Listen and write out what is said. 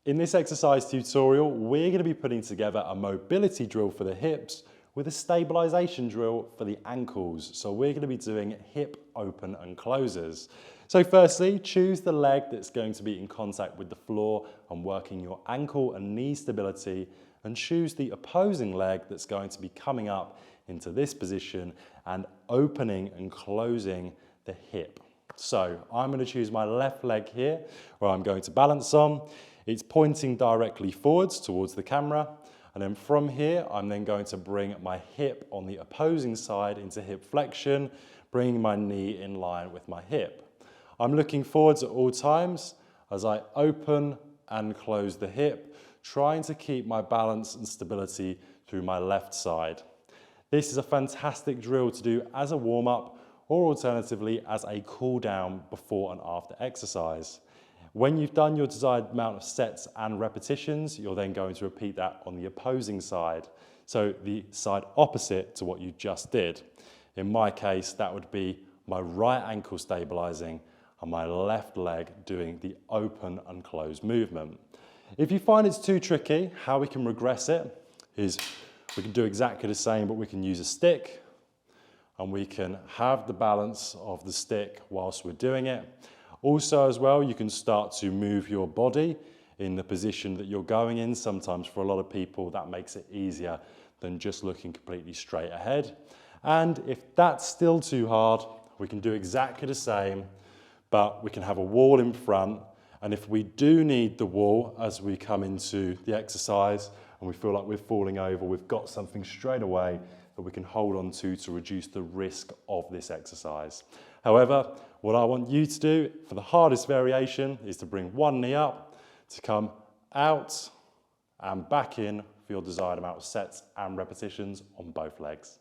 In this exercise tutorial, we're going to be putting together a mobility drill for the hips with a stabilization drill for the ankles. So we're going to be doing hip open and closes. So firstly, choose the leg that's going to be in contact with the floor and working your ankle and knee stability, and choose the opposing leg that's going to be coming up into this position and opening and closing the hip. So I'm going to choose my left leg here, where I'm going to balance on. It's pointing directly forwards towards the camera. And then from here, I'm then going to bring my hip on the opposing side into hip flexion, bringing my knee in line with my hip. I'm looking forwards at all times as I open and close the hip, trying to keep my balance and stability through my left side. This is a fantastic drill to do as a warm-up, or alternatively as a cool down before and after exercise. When you've done your desired amount of sets and repetitions, you're then going to repeat that on the opposing side. So the side opposite to what you just did. In my case, that would be my right ankle stabilizing and my left leg doing the open and close movement. If you find it's too tricky, how we can regress it is we can do exactly the same, but we can use a stick, and we can have the balance of the stick whilst we're doing it. Also as well, you can start to move your body in the position that you're going in. Sometimes for a lot of people, that makes it easier than just looking completely straight ahead. And if that's still too hard, we can do exactly the same, but we can have a wall in front. And if we do need the wall as we come into the exercise and we feel like we're falling over, we've got something straight away that we can hold on to reduce the risk of this exercise. However, what I want you to do for the hardest variation is to bring one knee up, to come out and back in for your desired amount of sets and repetitions on both legs.